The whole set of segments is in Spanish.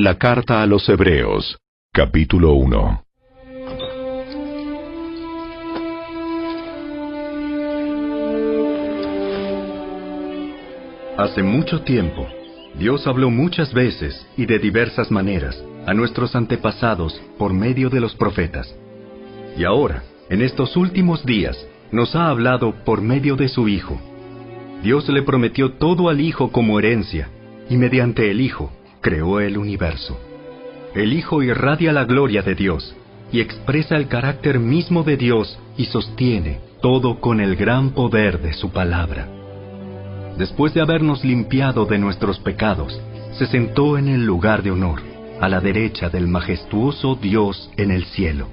La carta a los Hebreos, capítulo 1. Hace mucho tiempo, Dios habló muchas veces y de diversas maneras a nuestros antepasados por medio de los profetas. Y ahora, en estos últimos días, nos ha hablado por medio de su Hijo. Dios le prometió todo al Hijo como herencia, y mediante el Hijo creó el universo. El Hijo irradia la gloria de Dios, y expresa el carácter mismo de Dios y sostiene todo con el gran poder de su palabra. Después de habernos limpiado de nuestros pecados, se sentó en el lugar de honor, a la derecha del majestuoso Dios en el cielo.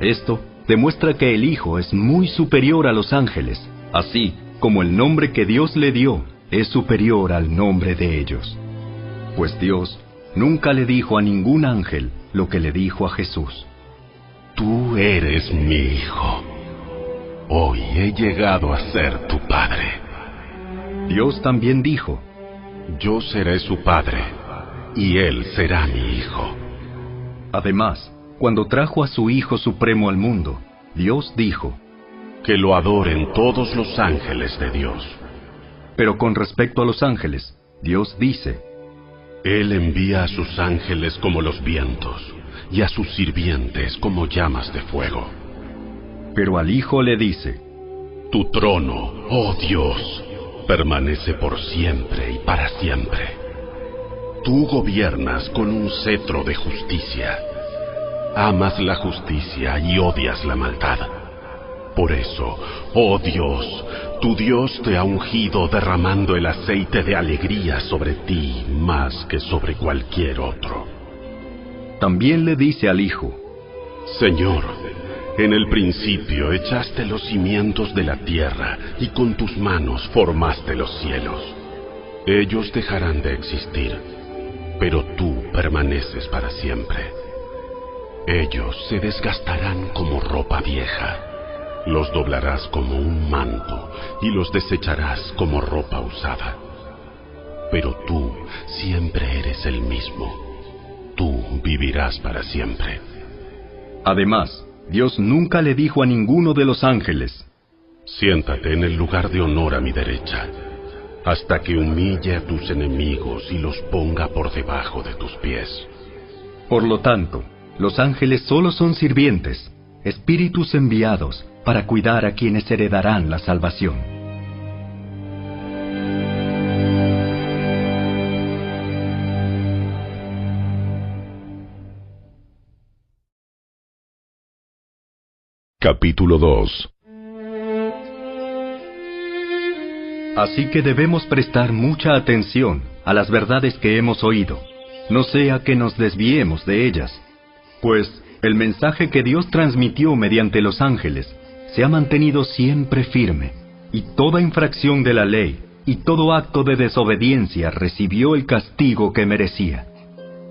Esto demuestra que el Hijo es muy superior a los ángeles, así como el nombre que Dios le dio es superior al nombre de ellos. Pues Dios nunca le dijo a ningún ángel lo que le dijo a Jesús. Tú eres mi Hijo. Hoy he llegado a ser tu Padre. Dios también dijo, yo seré su Padre, y él será mi Hijo. Además, cuando trajo a su Hijo Supremo al mundo, Dios dijo, que lo adoren todos los ángeles de Dios. Pero con respecto a los ángeles, Dios dice, Él envía a sus ángeles como los vientos, y a sus sirvientes como llamas de fuego. Pero al Hijo le dice, tu trono, oh Dios, permanece por siempre y para siempre. Tú gobiernas con un cetro de justicia. Amas la justicia y odias la maldad. Por eso, oh Dios, tu Dios te ha ungido derramando el aceite de alegría sobre ti más que sobre cualquier otro. También le dice al Hijo, Señor, en el principio echaste los cimientos de la tierra y con tus manos formaste los cielos. Ellos dejarán de existir, pero tú permaneces para siempre. Ellos se desgastarán como ropa vieja. Los doblarás como un manto y los desecharás como ropa usada. Pero tú siempre eres el mismo. Tú vivirás para siempre. Además, Dios nunca le dijo a ninguno de los ángeles, siéntate en el lugar de honor a mi derecha, hasta que humille a tus enemigos y los ponga por debajo de tus pies. Por lo tanto, los ángeles solo son sirvientes, espíritus enviados para cuidar a quienes heredarán la salvación. Capítulo 2. Así que debemos prestar mucha atención a las verdades que hemos oído, no sea que nos desviemos de ellas, pues el mensaje que Dios transmitió mediante los ángeles se ha mantenido siempre firme, y toda infracción de la ley y todo acto de desobediencia recibió el castigo que merecía.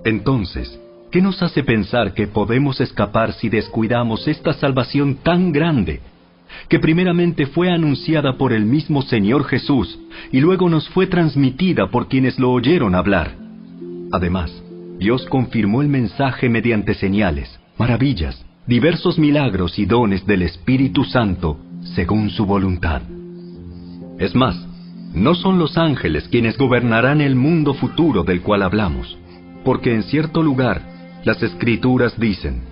Entonces, ¿qué nos hace pensar que podemos escapar si descuidamos esta salvación tan grande, que primeramente fue anunciada por el mismo Señor Jesús y luego nos fue transmitida por quienes lo oyeron hablar? Además, Dios confirmó el mensaje mediante señales, maravillas, diversos milagros y dones del Espíritu Santo, según su voluntad. Es más, no son los ángeles quienes gobernarán el mundo futuro del cual hablamos, porque en cierto lugar, las Escrituras dicen,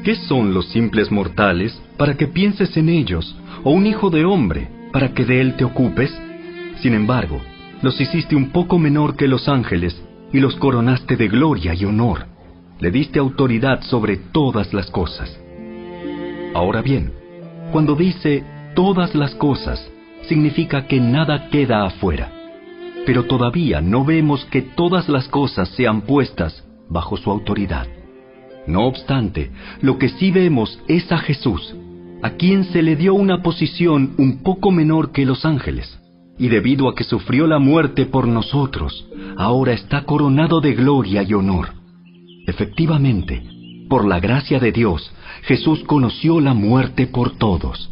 ¿qué son los simples mortales para que pienses en ellos, o un hijo de hombre para que de él te ocupes? Sin embargo, los hiciste un poco menor que los ángeles, y los coronaste de gloria y honor. Le diste autoridad sobre todas las cosas. Ahora bien, cuando dice todas las cosas, significa que nada queda afuera. Pero todavía no vemos que todas las cosas sean puestas bajo su autoridad. No obstante, lo que sí vemos es a Jesús, a quien se le dio una posición un poco menor que los ángeles, y debido a que sufrió la muerte por nosotros, ahora está coronado de gloria y honor. Efectivamente, por la gracia de Dios, Jesús conoció la muerte por todos.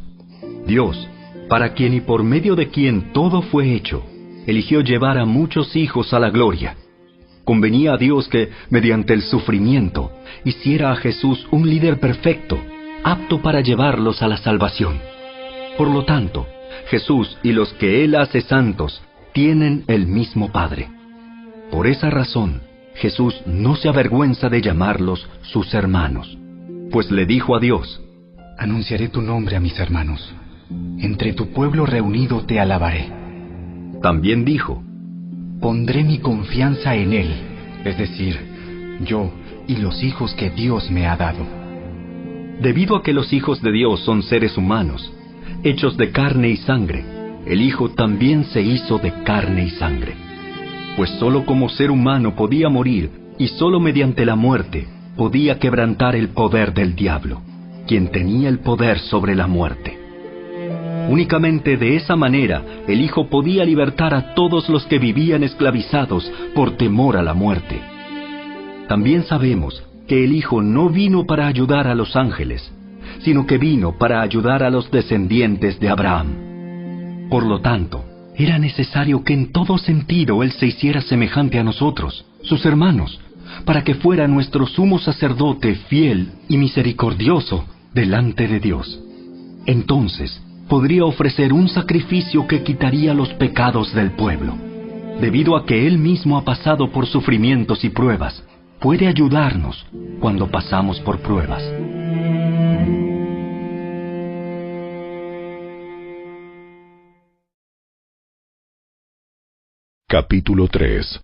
Dios, para quien y por medio de quien todo fue hecho, eligió llevar a muchos hijos a la gloria. convenía a Dios que, mediante el sufrimiento, hiciera a Jesús un líder perfecto, apto para llevarlos a la salvación. Por lo tanto, Jesús y los que Él hace santos tienen el mismo Padre. Por esa razón, Jesús no se avergüenza de llamarlos sus hermanos, pues le dijo a Dios: Anunciaré tu nombre a mis hermanos. Entre tu pueblo reunido te alabaré. También dijo: Pondré mi confianza en Él, es decir, yo y los hijos que Dios me ha dado. Debido a que los hijos de Dios son seres humanos, hechos de carne y sangre, el Hijo también se hizo de carne y sangre. Pues sólo como ser humano podía morir, y sólo mediante la muerte podía quebrantar el poder del diablo, quien tenía el poder sobre la muerte. Únicamente de esa manera el Hijo podía libertar a todos los que vivían esclavizados por temor a la muerte. También sabemos que el Hijo no vino para ayudar a los ángeles, sino que vino para ayudar a los descendientes de Abraham. Por lo tanto, era necesario que en todo sentido Él se hiciera semejante a nosotros, sus hermanos, para que fuera nuestro sumo sacerdote fiel y misericordioso delante de Dios. Entonces, podría ofrecer un sacrificio que quitaría los pecados del pueblo. Debido a que Él mismo ha pasado por sufrimientos y pruebas, puede ayudarnos cuando pasamos por pruebas. Capítulo 3.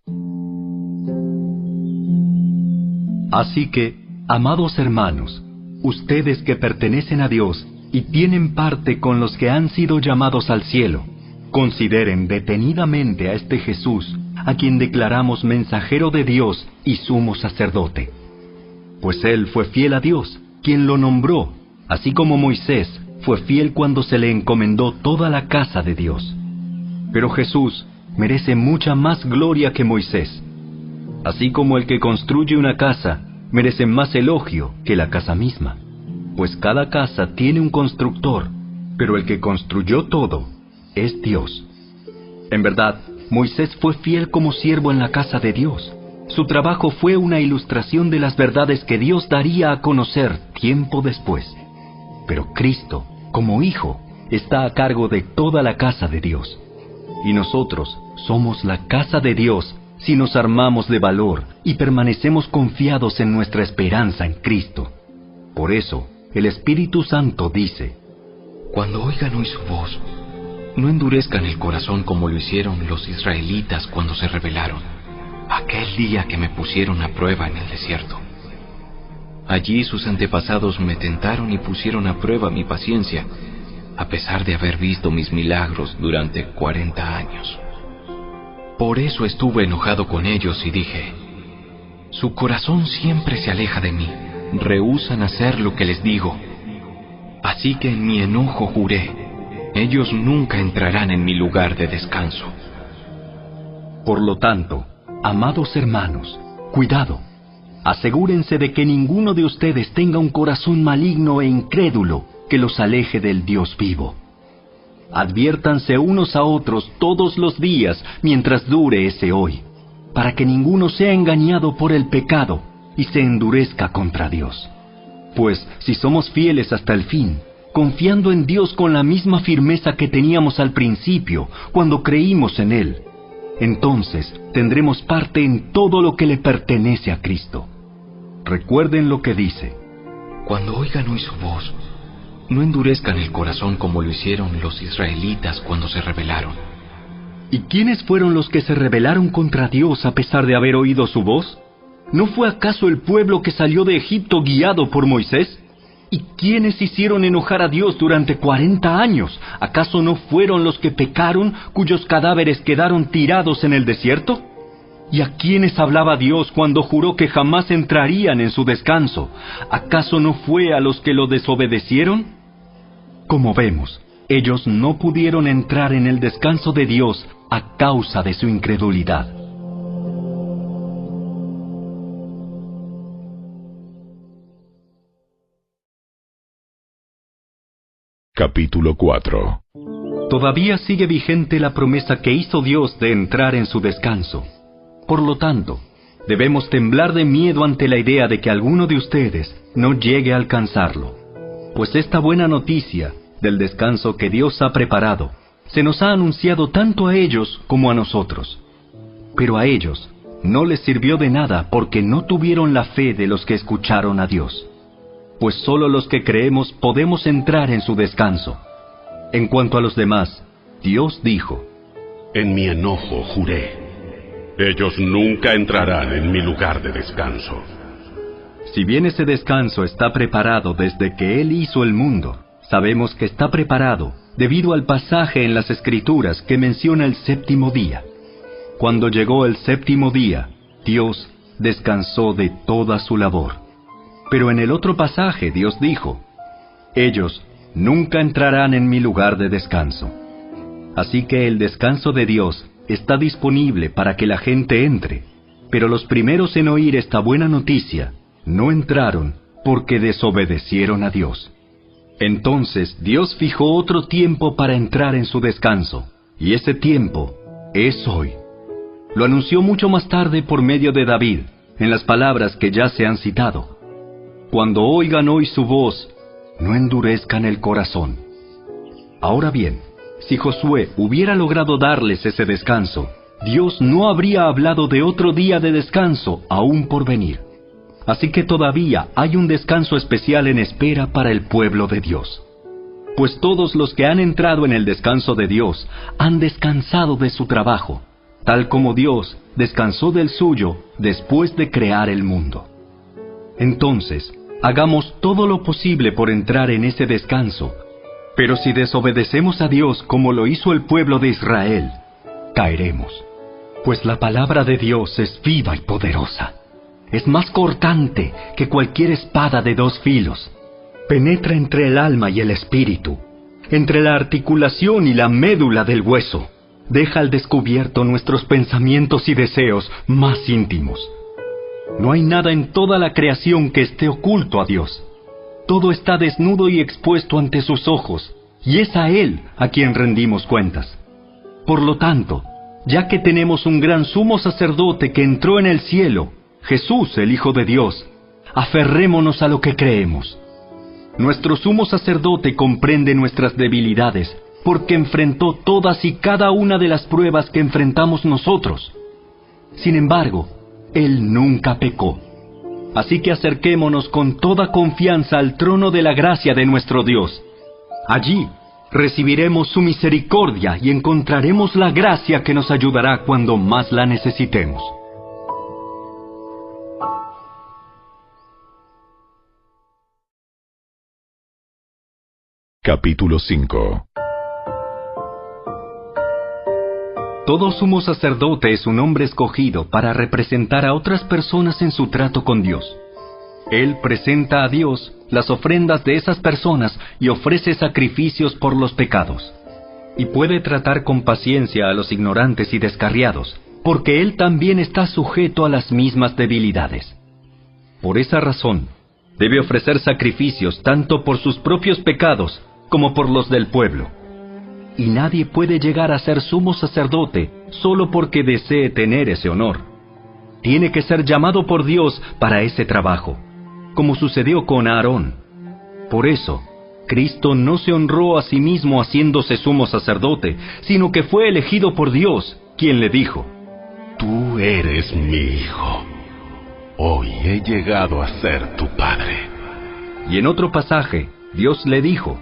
Así que, amados hermanos, ustedes que pertenecen a Dios y tienen parte con los que han sido llamados al cielo, consideren detenidamente a este Jesús, a quien declaramos mensajero de Dios y sumo sacerdote. Pues Él fue fiel a Dios, quien lo nombró, así como Moisés fue fiel cuando se le encomendó toda la casa de Dios. Pero Jesús merece mucha más gloria que Moisés. Así como el que construye una casa merece más elogio que la casa misma. Pues cada casa tiene un constructor, pero el que construyó todo es Dios. En verdad, Moisés fue fiel como siervo en la casa de Dios. Su trabajo fue una ilustración de las verdades que Dios daría a conocer tiempo después. Pero Cristo, como Hijo, está a cargo de toda la casa de Dios. Y nosotros somos la casa de Dios si nos armamos de valor y permanecemos confiados en nuestra esperanza en Cristo. Por eso, el Espíritu Santo dice: Cuando oigan hoy su voz, no endurezcan el corazón como lo hicieron los israelitas cuando se rebelaron, aquel día que me pusieron a prueba en el desierto. Allí sus antepasados me tentaron y pusieron a prueba mi paciencia, a pesar de haber visto mis milagros durante 40 años. Por eso estuve enojado con ellos y dije: su corazón siempre se aleja de mí, rehúsan hacer lo que les digo. Así que en mi enojo juré: ellos nunca entrarán en mi lugar de descanso. Por lo tanto, amados hermanos, cuidado. Asegúrense de que ninguno de ustedes tenga un corazón maligno e incrédulo que los aleje del Dios vivo. Adviértanse unos a otros todos los días mientras dure ese hoy, para que ninguno sea engañado por el pecado y se endurezca contra Dios. Pues si somos fieles hasta el fin, confiando en Dios con la misma firmeza que teníamos al principio, cuando creímos en Él, entonces tendremos parte en todo lo que le pertenece a Cristo. Recuerden lo que dice: Cuando oigan hoy su voz, no endurezcan el corazón como lo hicieron los israelitas cuando se rebelaron. ¿Y quiénes fueron los que se rebelaron contra Dios a pesar de haber oído su voz? ¿No fue acaso el pueblo que salió de Egipto guiado por Moisés? ¿Y quiénes hicieron enojar a Dios durante 40 años? ¿Acaso no fueron los que pecaron, cuyos cadáveres quedaron tirados en el desierto? ¿Y a quiénes hablaba Dios cuando juró que jamás entrarían en su descanso? ¿Acaso no fue a los que lo desobedecieron? Como vemos, ellos no pudieron entrar en el descanso de Dios a causa de su incredulidad. Capítulo 4. Todavía sigue vigente la promesa que hizo Dios de entrar en su descanso. Por lo tanto, debemos temblar de miedo ante la idea de que alguno de ustedes no llegue a alcanzarlo. Pues esta buena noticia del descanso que Dios ha preparado se nos ha anunciado tanto a ellos como a nosotros. Pero a ellos no les sirvió de nada porque no tuvieron la fe de los que escucharon a Dios. Pues solo los que creemos podemos entrar en su descanso. En cuanto a los demás, Dios dijo: En mi enojo juré, ellos nunca entrarán en mi lugar de descanso. Si bien ese descanso está preparado desde que Él hizo el mundo, sabemos que está preparado debido al pasaje en las Escrituras que menciona el séptimo día. Cuando llegó el séptimo día, Dios descansó de toda su labor. Pero en el otro pasaje Dios dijo: ellos nunca entrarán en mi lugar de descanso. Así que el descanso de Dios está disponible para que la gente entre, pero los primeros en oír esta buena noticia no entraron porque desobedecieron a Dios. Entonces Dios fijó otro tiempo para entrar en su descanso, y ese tiempo es hoy. Lo anunció mucho más tarde por medio de David, en las palabras que ya se han citado: Cuando oigan hoy su voz, no endurezcan el corazón. Ahora bien, si Josué hubiera logrado darles ese descanso, Dios no habría hablado de otro día de descanso aún por venir. Así que todavía hay un descanso especial en espera para el pueblo de Dios. Pues todos los que han entrado en el descanso de Dios han descansado de su trabajo, tal como Dios descansó del suyo después de crear el mundo. Entonces, hagamos todo lo posible por entrar en ese descanso. Pero si desobedecemos a Dios como lo hizo el pueblo de Israel, caeremos. Pues la palabra de Dios es viva y poderosa. Es más cortante que cualquier espada de dos filos. Penetra entre el alma y el espíritu, entre la articulación y la médula del hueso. Deja al descubierto nuestros pensamientos y deseos más íntimos. No hay nada en toda la creación que esté oculto a Dios. Todo está desnudo y expuesto ante sus ojos, y es a Él a quien rendimos cuentas. Por lo tanto, ya que tenemos un gran sumo sacerdote que entró en el cielo, Jesús, el Hijo de Dios, aferrémonos a lo que creemos. Nuestro sumo sacerdote comprende nuestras debilidades, porque enfrentó todas y cada una de las pruebas que enfrentamos nosotros. Sin embargo, Él nunca pecó. Así que acerquémonos con toda confianza al trono de la gracia de nuestro Dios. Allí recibiremos su misericordia y encontraremos la gracia que nos ayudará cuando más la necesitemos. Capítulo 5. Todo sumo sacerdote es un hombre escogido para representar a otras personas en su trato con Dios. Él presenta a Dios las ofrendas de esas personas y ofrece sacrificios por los pecados. Y puede tratar con paciencia a los ignorantes y descarriados, porque él también está sujeto a las mismas debilidades. Por esa razón, debe ofrecer sacrificios tanto por sus propios pecados como por los del pueblo. Y nadie puede llegar a ser sumo sacerdote solo porque desee tener ese honor. Tiene que ser llamado por Dios para ese trabajo, como sucedió con Aarón. Por eso, Cristo no se honró a sí mismo haciéndose sumo sacerdote, sino que fue elegido por Dios, quien le dijo: Tú eres mi hijo. Hoy he llegado a ser tu padre. Y en otro pasaje, Dios le dijo: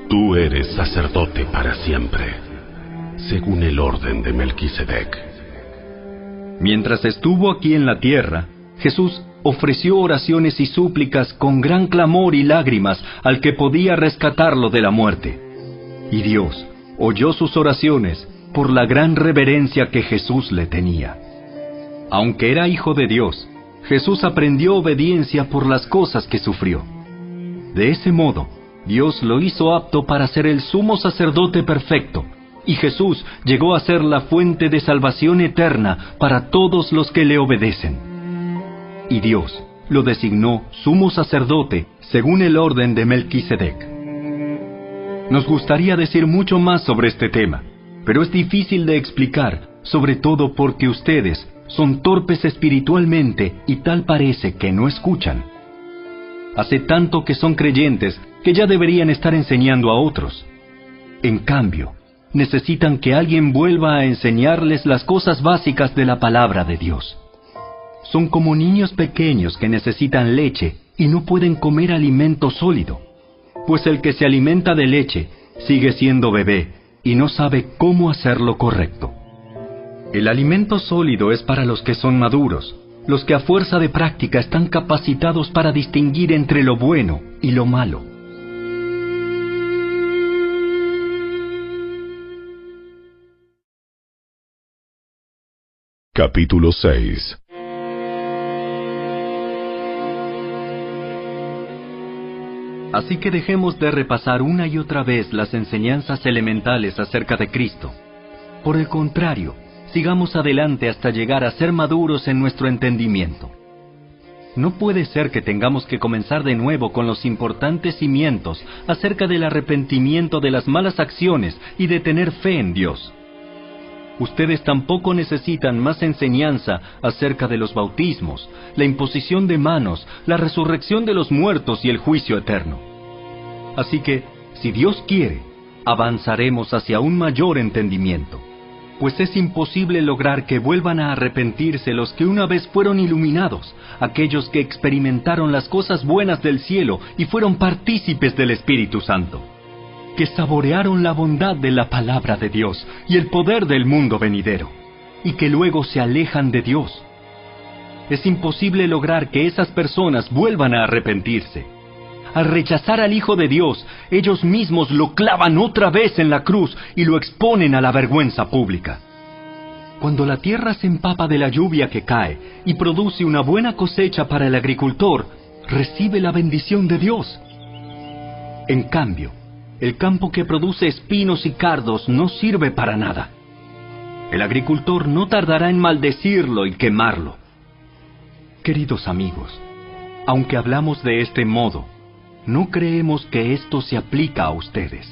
Tú eres sacerdote para siempre, según el orden de Melquisedec. Mientras estuvo aquí en la tierra, Jesús ofreció oraciones y súplicas con gran clamor y lágrimas al que podía rescatarlo de la muerte. Y Dios oyó sus oraciones por la gran reverencia que Jesús le tenía. Aunque era hijo de Dios, Jesús aprendió obediencia por las cosas que sufrió. De ese modo, Dios lo hizo apto para ser el sumo sacerdote perfecto, y Jesús llegó a ser la fuente de salvación eterna para todos los que le obedecen. Y Dios lo designó sumo sacerdote según el orden de Melquisedec. Nos gustaría decir mucho más sobre este tema, pero es difícil de explicar, sobre todo porque ustedes Son torpes espiritualmente y tal parece que no escuchan. Hace tanto que son creyentes que ya deberían estar enseñando a otros. En cambio, necesitan que alguien vuelva a enseñarles las cosas básicas de la palabra de Dios. Son como niños pequeños que necesitan leche y no pueden comer alimento sólido, pues el que se alimenta de leche sigue siendo bebé y no sabe cómo hacer lo correcto. El alimento sólido es para los que son maduros, los que a fuerza de práctica están capacitados para distinguir entre lo bueno y lo malo. Capítulo 6. Así que dejemos de repasar una y otra vez las enseñanzas elementales acerca de Cristo. Por el contrario, sigamos adelante hasta llegar a ser maduros en nuestro entendimiento. No puede ser que tengamos que comenzar de nuevo con los importantes cimientos acerca del arrepentimiento de las malas acciones y de tener fe en Dios. Ustedes tampoco necesitan más enseñanza acerca de los bautismos, la imposición de manos, la resurrección de los muertos y el juicio eterno. Así que, si Dios quiere, avanzaremos hacia un mayor entendimiento, pues es imposible lograr que vuelvan a arrepentirse los que una vez fueron iluminados, aquellos que experimentaron las cosas buenas del cielo y fueron partícipes del Espíritu Santo, que saborearon la bondad de la palabra de Dios y el poder del mundo venidero, y que luego se alejan de Dios. Es imposible lograr que esas personas vuelvan a arrepentirse. Al rechazar al Hijo de Dios, ellos mismos lo clavan otra vez en la cruz y lo exponen a la vergüenza pública. Cuando la tierra se empapa de la lluvia que cae y produce una buena cosecha para el agricultor, recibe la bendición de Dios. En cambio, el campo que produce espinos y cardos no sirve para nada. El agricultor no tardará en maldecirlo y quemarlo. Queridos amigos, aunque hablamos de este modo, no creemos que esto se aplica a ustedes.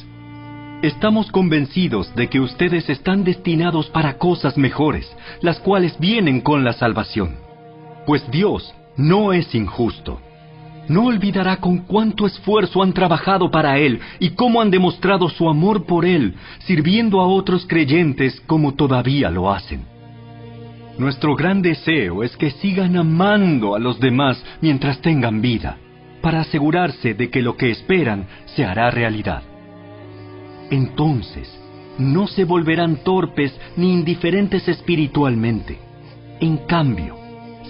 Estamos convencidos de que ustedes están destinados para cosas mejores, las cuales vienen con la salvación. Pues Dios no es injusto. No olvidará con cuánto esfuerzo han trabajado para Él y cómo han demostrado su amor por Él, sirviendo a otros creyentes como todavía lo hacen. Nuestro gran deseo es que sigan amando a los demás mientras tengan vida, para asegurarse de que lo que esperan se hará realidad. Entonces, no se volverán torpes ni indiferentes espiritualmente. En cambio,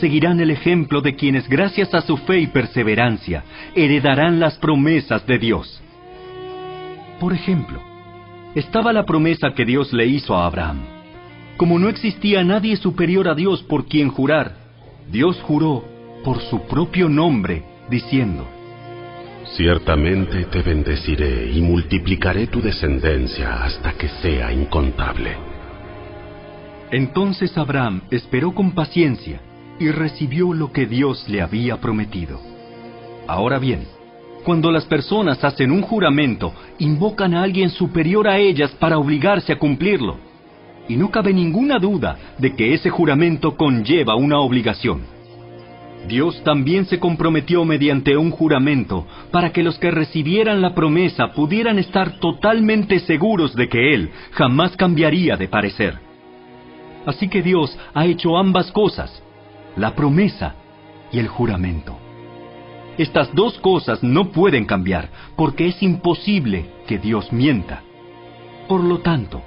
seguirán el ejemplo de quienes gracias a su fe y perseverancia heredarán las promesas de Dios. Por ejemplo, estaba la promesa que Dios le hizo a Abraham. Como no existía nadie superior a Dios por quien jurar, Dios juró por su propio nombre, diciendo: Ciertamente te bendeciré y multiplicaré tu descendencia hasta que sea incontable. Entonces Abraham esperó con paciencia y recibió lo que Dios le había prometido. Ahora bien, cuando las personas hacen un juramento, invocan a alguien superior a ellas para obligarse a cumplirlo. Y no cabe ninguna duda de que ese juramento conlleva una obligación. Dios también se comprometió mediante un juramento para que los que recibieran la promesa pudieran estar totalmente seguros de que Él jamás cambiaría de parecer. Así que Dios ha hecho ambas cosas, la promesa y el juramento. Estas dos cosas no pueden cambiar, porque es imposible que Dios mienta. Por lo tanto,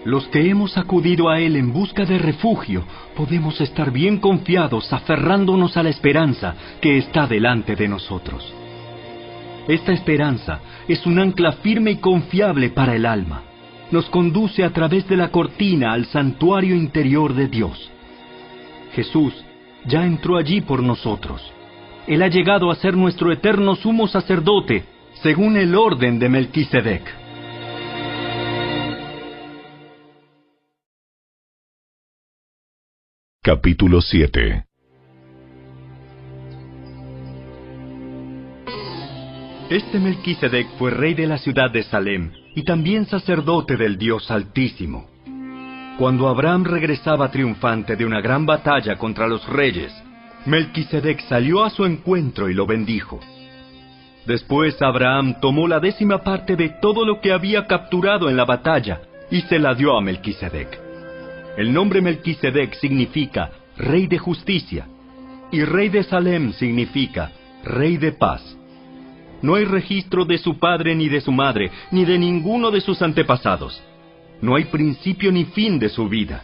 los que hemos acudido a Él en busca de refugio, podemos estar bien confiados aferrándonos a la esperanza que está delante de nosotros. Esta esperanza es un ancla firme y confiable para el alma. Nos conduce a través de la cortina al santuario interior de Dios. Jesús ya entró allí por nosotros. Él ha llegado a ser nuestro eterno sumo sacerdote, según el orden de Melquisedec. Capítulo 7. Este Melquisedec fue rey de la ciudad de Salem y también sacerdote del Dios Altísimo. Cuando Abraham regresaba triunfante de una gran batalla contra los reyes, Melquisedec salió a su encuentro y lo bendijo. Después Abraham tomó la 10ª parte de todo lo que había capturado en la batalla y se la dio a Melquisedec. El nombre Melquisedec significa Rey de Justicia, y Rey de Salem significa Rey de Paz. No hay registro de su padre ni de su madre, ni de ninguno de sus antepasados. No hay principio ni fin de su vida.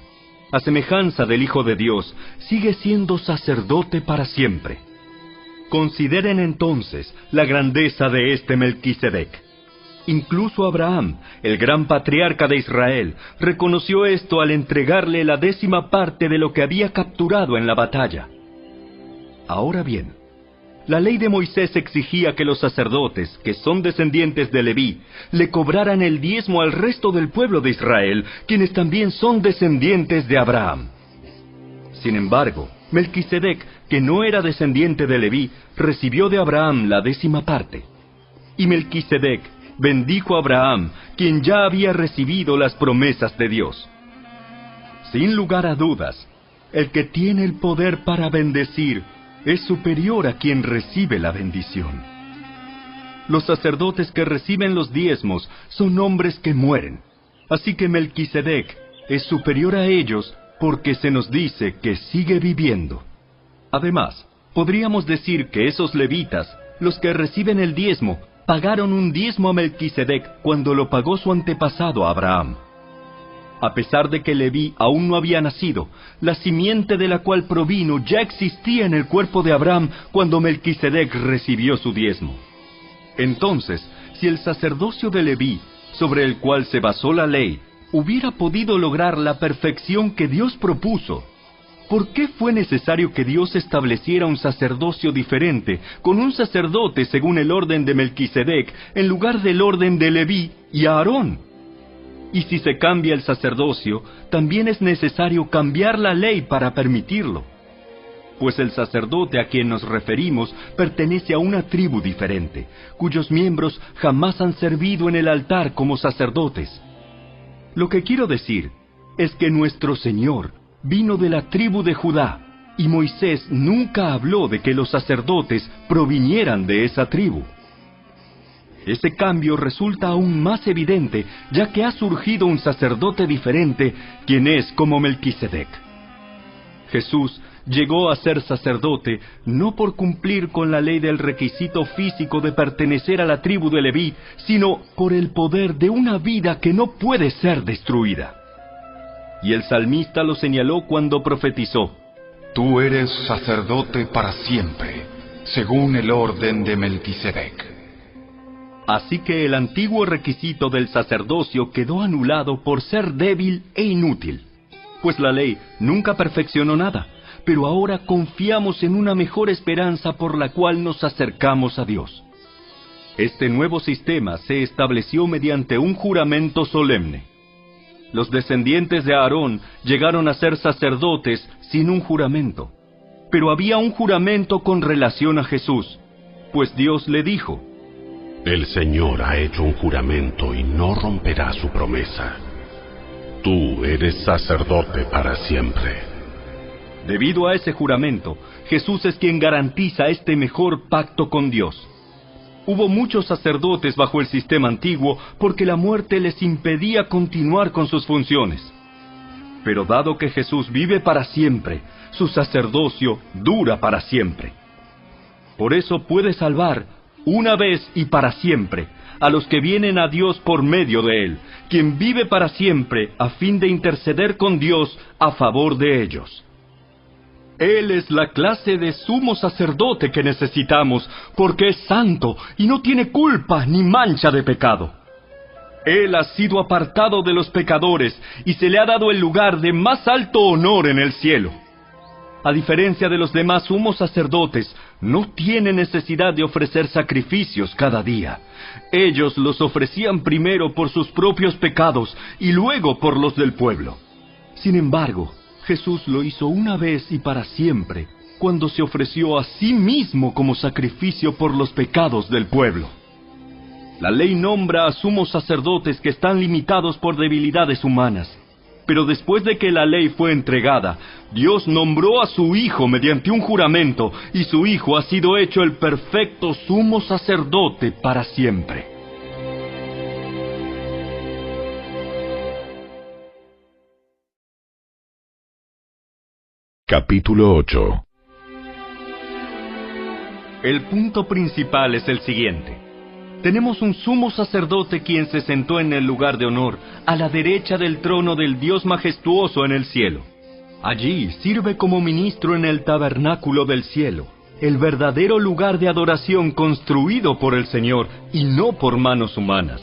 A semejanza del Hijo de Dios, sigue siendo sacerdote para siempre. Consideren entonces la grandeza de este Melquisedec. Incluso Abraham, el gran patriarca de Israel, reconoció esto al entregarle la 10ª parte de lo que había capturado en la batalla. Ahora bien, la ley de Moisés exigía que los sacerdotes, que son descendientes de Leví, le cobraran el diezmo al resto del pueblo de Israel, quienes también son descendientes de Abraham. Sin embargo, Melquisedec, que no era descendiente de Leví, recibió de Abraham la 10ª parte. Y Melquisedec bendijo a Abraham, quien ya había recibido las promesas de Dios. Sin lugar a dudas, el que tiene el poder para bendecir es superior a quien recibe la bendición. Los sacerdotes que reciben los diezmos son hombres que mueren, así que Melquisedec es superior a ellos porque se nos dice que sigue viviendo. Además, podríamos decir que esos levitas, los que reciben el diezmo, pagaron un diezmo a Melquisedec cuando lo pagó su antepasado Abraham. A pesar de que Leví aún no había nacido, la simiente de la cual provino ya existía en el cuerpo de Abraham cuando Melquisedec recibió su diezmo. Entonces, si el sacerdocio de Leví, sobre el cual se basó la ley, hubiera podido lograr la perfección que Dios propuso, ¿por qué fue necesario que Dios estableciera un sacerdocio diferente, con un sacerdote según el orden de Melquisedec, en lugar del orden de Leví y Aarón? Y si se cambia el sacerdocio, también es necesario cambiar la ley para permitirlo. Pues el sacerdote a quien nos referimos pertenece a una tribu diferente, cuyos miembros jamás han servido en el altar como sacerdotes. Lo que quiero decir es que nuestro Señor vino de la tribu de Judá, y Moisés nunca habló de que los sacerdotes provinieran de esa tribu. Ese cambio resulta aún más evidente, ya que ha surgido un sacerdote diferente, quien es como Melquisedec. Jesús llegó a ser sacerdote no por cumplir con la ley del requisito físico de pertenecer a la tribu de Leví, sino por el poder de una vida que no puede ser destruida. Y el salmista lo señaló cuando profetizó: Tú eres sacerdote para siempre, según el orden de Melquisedec. Así que el antiguo requisito del sacerdocio quedó anulado por ser débil e inútil, pues la ley nunca perfeccionó nada, pero ahora confiamos en una mejor esperanza por la cual nos acercamos a Dios. Este nuevo sistema se estableció mediante un juramento solemne. Los descendientes de Aarón llegaron a ser sacerdotes sin un juramento, pero había un juramento con relación a Jesús, pues Dios le dijo: El Señor ha hecho un juramento y no romperá su promesa. Tú eres sacerdote para siempre. Debido a ese juramento, Jesús es quien garantiza este mejor pacto con Dios. Hubo muchos sacerdotes bajo el sistema antiguo porque la muerte les impedía continuar con sus funciones. Pero dado que Jesús vive para siempre, su sacerdocio dura para siempre. Por eso puede salvar, una vez y para siempre, a los que vienen a Dios por medio de Él, quien vive para siempre a fin de interceder con Dios a favor de ellos. Él es la clase de sumo sacerdote que necesitamos, porque es santo y no tiene culpa ni mancha de pecado. Él ha sido apartado de los pecadores y se le ha dado el lugar de más alto honor en el cielo. A diferencia de los demás sumos sacerdotes, no tiene necesidad de ofrecer sacrificios cada día. Ellos los ofrecían primero por sus propios pecados y luego por los del pueblo. Sin embargo, Jesús lo hizo una vez y para siempre, cuando se ofreció a sí mismo como sacrificio por los pecados del pueblo. La ley nombra a sumos sacerdotes que están limitados por debilidades humanas, Pero después de que la ley fue entregada, Dios nombró a su Hijo mediante un juramento, y su Hijo ha sido hecho el perfecto sumo sacerdote para siempre. Capítulo 8. El punto principal es el siguiente. Tenemos un sumo sacerdote quien se sentó en el lugar de honor, a la derecha del trono del Dios majestuoso en el cielo. Allí sirve como ministro en el tabernáculo del cielo, el verdadero lugar de adoración construido por el Señor y no por manos humanas.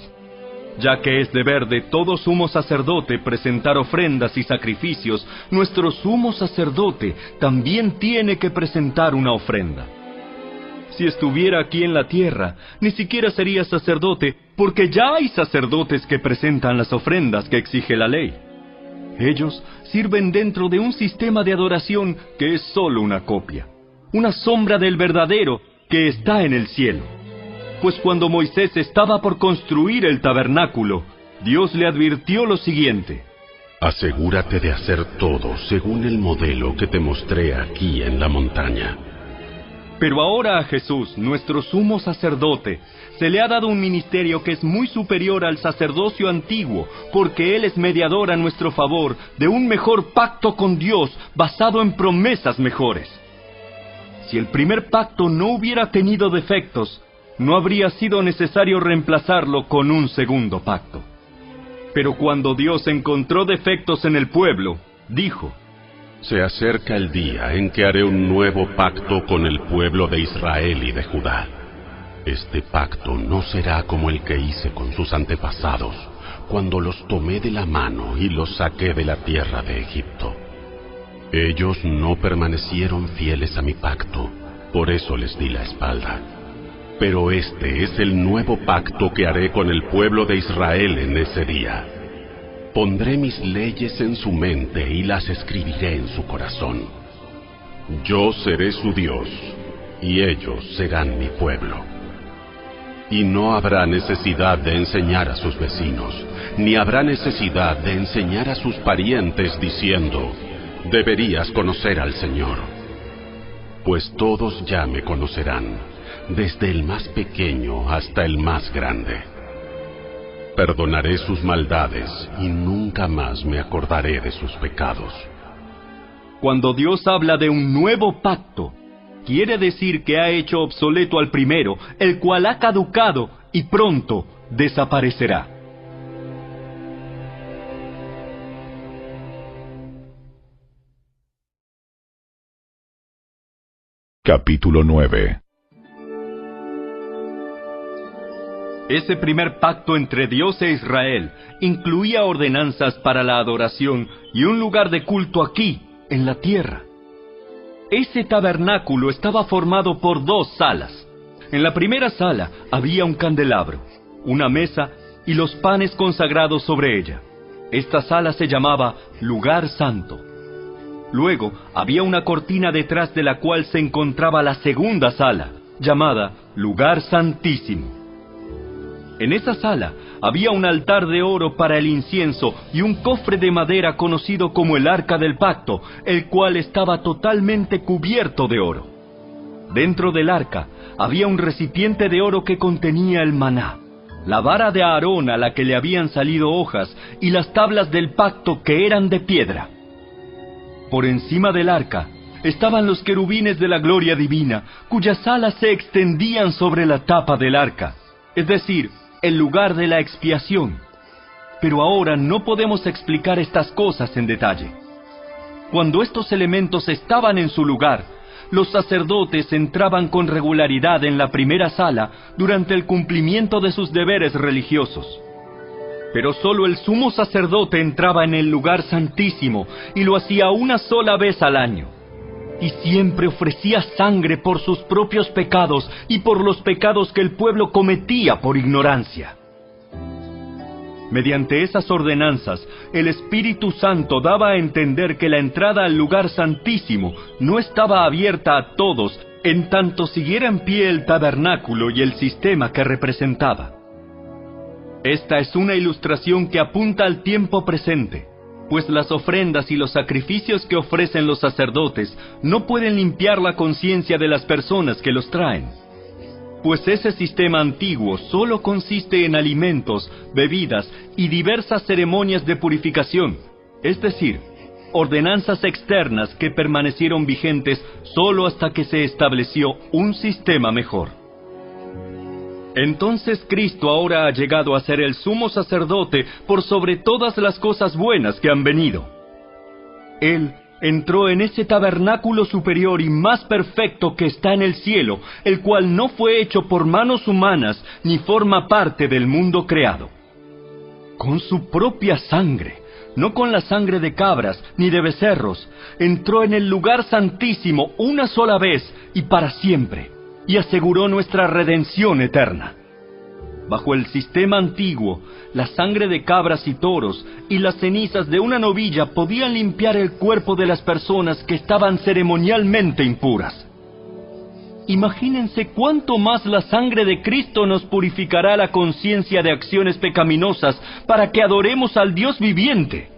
Ya que es deber de todo sumo sacerdote presentar ofrendas y sacrificios, nuestro sumo sacerdote también tiene que presentar una ofrenda. Si estuviera aquí en la tierra, ni siquiera sería sacerdote, porque ya hay sacerdotes que presentan las ofrendas que exige la ley. Ellos sirven dentro de un sistema de adoración que es solo una copia, una sombra del verdadero que está en el cielo. Pues cuando Moisés estaba por construir el tabernáculo, Dios le advirtió lo siguiente: asegúrate de hacer todo según el modelo que te mostré aquí en la montaña. Pero ahora a Jesús, nuestro sumo sacerdote, se le ha dado un ministerio que es muy superior al sacerdocio antiguo, porque Él es mediador a nuestro favor de un mejor pacto con Dios basado en promesas mejores. Si el primer pacto no hubiera tenido defectos, no habría sido necesario reemplazarlo con un segundo pacto. Pero cuando Dios encontró defectos en el pueblo, dijo: se acerca el día en que haré un nuevo pacto con el pueblo de Israel y de Judá. Este pacto no será como el que hice con sus antepasados, cuando los tomé de la mano y los saqué de la tierra de Egipto. Ellos no permanecieron fieles a mi pacto, por eso les di la espalda. Pero este es el nuevo pacto que haré con el pueblo de Israel en ese día. Pondré mis leyes en su mente y las escribiré en su corazón. Yo seré su Dios, y ellos serán mi pueblo. Y no habrá necesidad de enseñar a sus vecinos, ni habrá necesidad de enseñar a sus parientes diciendo: deberías conocer al Señor. Pues todos ya me conocerán, desde el más pequeño hasta el más grande. Perdonaré sus maldades y nunca más me acordaré de sus pecados. Cuando Dios habla de un nuevo pacto, quiere decir que ha hecho obsoleto al primero, el cual ha caducado y pronto desaparecerá. Capítulo 9. Ese primer pacto entre Dios e Israel incluía ordenanzas para la adoración y un lugar de culto aquí, en la tierra. Ese tabernáculo estaba formado por 2 salas. En la primera sala había un candelabro, una mesa y los panes consagrados sobre ella. Esta sala se llamaba Lugar Santo. Luego había una cortina detrás de la cual se encontraba la segunda sala, llamada Lugar Santísimo. En esa sala había un altar de oro para el incienso y un cofre de madera conocido como el Arca del Pacto, el cual estaba totalmente cubierto de oro. Dentro del arca había un recipiente de oro que contenía el maná, la vara de Aarón a la que le habían salido hojas y las tablas del pacto que eran de piedra. Por encima del arca estaban los querubines de la gloria divina, cuyas alas se extendían sobre la tapa del arca, es decir, el lugar de la expiación. Pero ahora no podemos explicar estas cosas en detalle. Cuando estos elementos estaban en su lugar, los sacerdotes entraban con regularidad en la primera sala durante el cumplimiento de sus deberes religiosos. Pero solo el sumo sacerdote entraba en el lugar santísimo y lo hacía una sola vez al año. Y siempre ofrecía sangre por sus propios pecados y por los pecados que el pueblo cometía por ignorancia. Mediante esas ordenanzas, el Espíritu Santo daba a entender que la entrada al lugar santísimo no estaba abierta a todos, en tanto siguiera en pie el tabernáculo y el sistema que representaba. Esta es una ilustración que apunta al tiempo presente. pues las ofrendas y los sacrificios que ofrecen los sacerdotes no pueden limpiar la conciencia de las personas que los traen. Pues ese sistema antiguo solo consiste en alimentos, bebidas y diversas ceremonias de purificación, es decir, ordenanzas externas que permanecieron vigentes solo hasta que se estableció un sistema mejor. Entonces Cristo ahora ha llegado a ser el sumo sacerdote por sobre todas las cosas buenas que han venido. Él entró en ese tabernáculo superior y más perfecto que está en el cielo, el cual no fue hecho por manos humanas ni forma parte del mundo creado. Con su propia sangre, no con la sangre de cabras ni de becerros, entró en el lugar santísimo una sola vez y para siempre, y aseguró nuestra redención eterna. Bajo el sistema antiguo, la sangre de cabras y toros y las cenizas de una novilla podían limpiar el cuerpo de las personas que estaban ceremonialmente impuras. Imagínense cuánto más la sangre de Cristo nos purificará la conciencia de acciones pecaminosas para que adoremos al Dios viviente.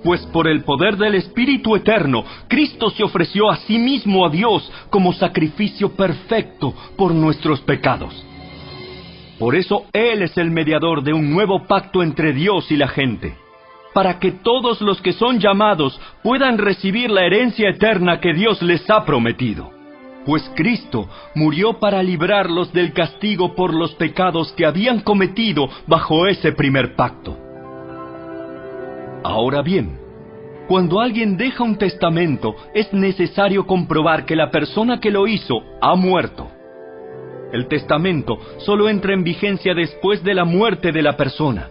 Pues por el poder del Espíritu Eterno, Cristo se ofreció a sí mismo a Dios como sacrificio perfecto por nuestros pecados. Por eso Él es el mediador de un nuevo pacto entre Dios y la gente, para que todos los que son llamados puedan recibir la herencia eterna que Dios les ha prometido. Pues Cristo murió para librarlos del castigo por los pecados que habían cometido bajo ese primer pacto. Ahora bien, cuando alguien deja un testamento, es necesario comprobar que la persona que lo hizo ha muerto. El testamento solo entra en vigencia después de la muerte de la persona.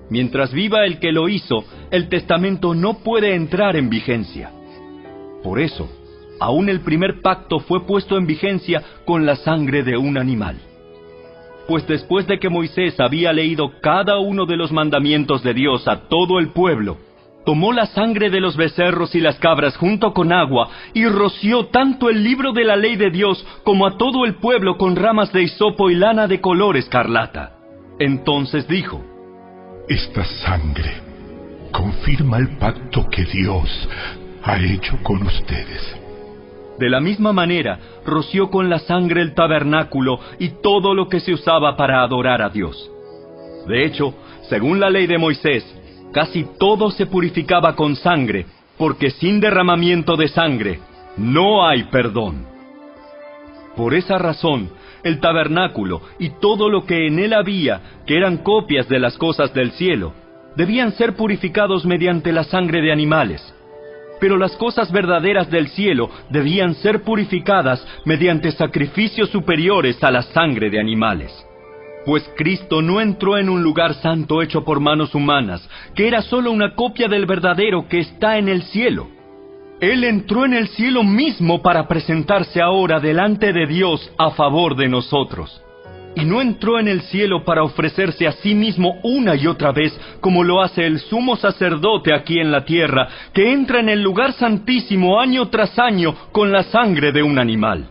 Mientras viva el que lo hizo, el testamento no puede entrar en vigencia. Por eso, aún el primer pacto fue puesto en vigencia con la sangre de un animal. Pues después de que Moisés había leído cada uno de los mandamientos de Dios a todo el pueblo, tomó la sangre de los becerros y las cabras junto con agua y roció tanto el libro de la ley de Dios como a todo el pueblo con ramas de hisopo y lana de color escarlata. Entonces dijo: Esta sangre confirma el pacto que Dios ha hecho con ustedes. De la misma manera, roció con la sangre el tabernáculo y todo lo que se usaba para adorar a Dios. De hecho, según la ley de Moisés, casi todo se purificaba con sangre, porque sin derramamiento de sangre no hay perdón. Por esa razón, el tabernáculo y todo lo que en él había, que eran copias de las cosas del cielo, debían ser purificados mediante la sangre de animales. Pero las cosas verdaderas del cielo debían ser purificadas mediante sacrificios superiores a la sangre de animales. Pues Cristo no entró en un lugar santo hecho por manos humanas, que era solo una copia del verdadero que está en el cielo. Él entró en el cielo mismo para presentarse ahora delante de Dios a favor de nosotros. Y no entró en el cielo para ofrecerse a sí mismo una y otra vez, como lo hace el sumo sacerdote aquí en la tierra, que entra en el lugar santísimo año tras año con la sangre de un animal.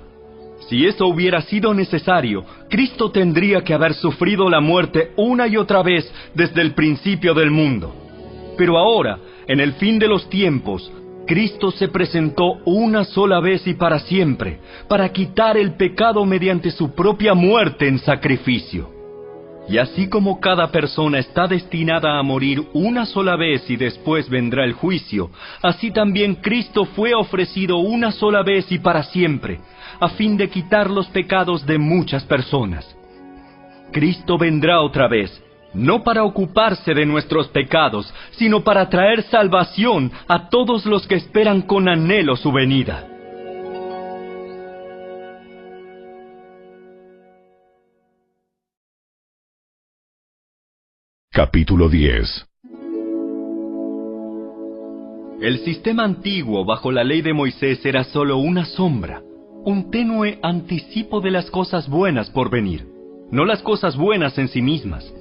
Si eso hubiera sido necesario, Cristo tendría que haber sufrido la muerte una y otra vez desde el principio del mundo. Pero ahora, en el fin de los tiempos, Cristo se presentó una sola vez y para siempre, para quitar el pecado mediante su propia muerte en sacrificio. Y así como cada persona está destinada a morir una sola vez y después vendrá el juicio, así también Cristo fue ofrecido una sola vez y para siempre, a fin de quitar los pecados de muchas personas. Cristo vendrá otra vez, no para ocuparse de nuestros pecados, sino para traer salvación a todos los que esperan con anhelo su venida. Capítulo 10. El sistema antiguo bajo la ley de Moisés era solo una sombra, un tenue anticipo de las cosas buenas por venir, no las cosas buenas en sí mismas.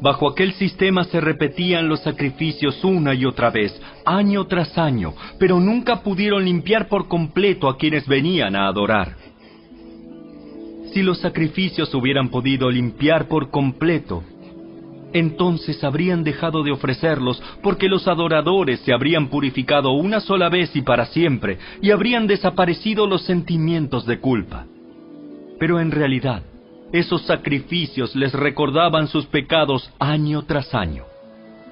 Bajo aquel sistema se repetían los sacrificios una y otra vez, año tras año, pero nunca pudieron limpiar por completo a quienes venían a adorar. Si los sacrificios hubieran podido limpiar por completo, entonces habrían dejado de ofrecerlos, porque los adoradores se habrían purificado una sola vez y para siempre, y habrían desaparecido los sentimientos de culpa. Pero en realidad, esos sacrificios les recordaban sus pecados año tras año,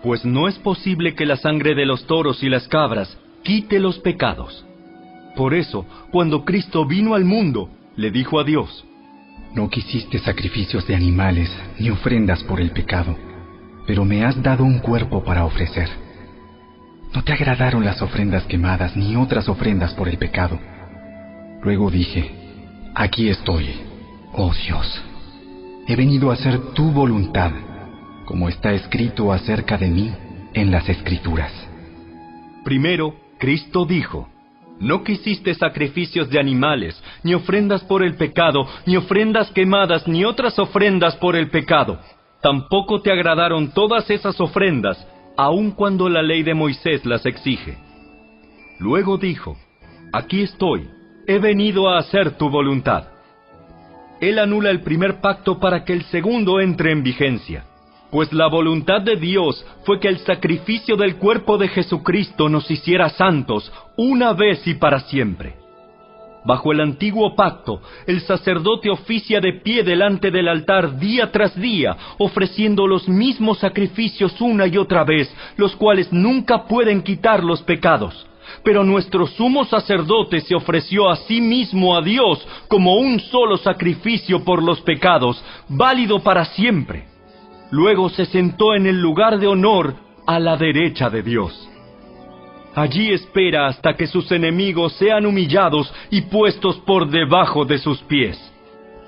pues no es posible que la sangre de los toros y las cabras quite los pecados. Por eso, cuando Cristo vino al mundo, le dijo a Dios: No quisiste sacrificios de animales ni ofrendas por el pecado, pero me has dado un cuerpo para ofrecer. No te agradaron las ofrendas quemadas ni otras ofrendas por el pecado. Luego dije: Aquí estoy, oh Dios. He venido a hacer tu voluntad, como está escrito acerca de mí en las Escrituras. Primero, Cristo dijo: No quisiste sacrificios de animales, ni ofrendas por el pecado, ni ofrendas quemadas, ni otras ofrendas por el pecado. Tampoco te agradaron todas esas ofrendas, aun cuando la ley de Moisés las exige. Luego dijo: Aquí estoy, he venido a hacer tu voluntad. Él anula el primer pacto para que el segundo entre en vigencia, pues la voluntad de Dios fue que el sacrificio del cuerpo de Jesucristo nos hiciera santos una vez y para siempre. Bajo el antiguo pacto, el sacerdote oficia de pie delante del altar día tras día, ofreciendo los mismos sacrificios una y otra vez, los cuales nunca pueden quitar los pecados. Pero nuestro sumo sacerdote se ofreció a sí mismo a Dios como un solo sacrificio por los pecados, válido para siempre. Luego se sentó en el lugar de honor a la derecha de Dios. Allí espera hasta que sus enemigos sean humillados y puestos por debajo de sus pies.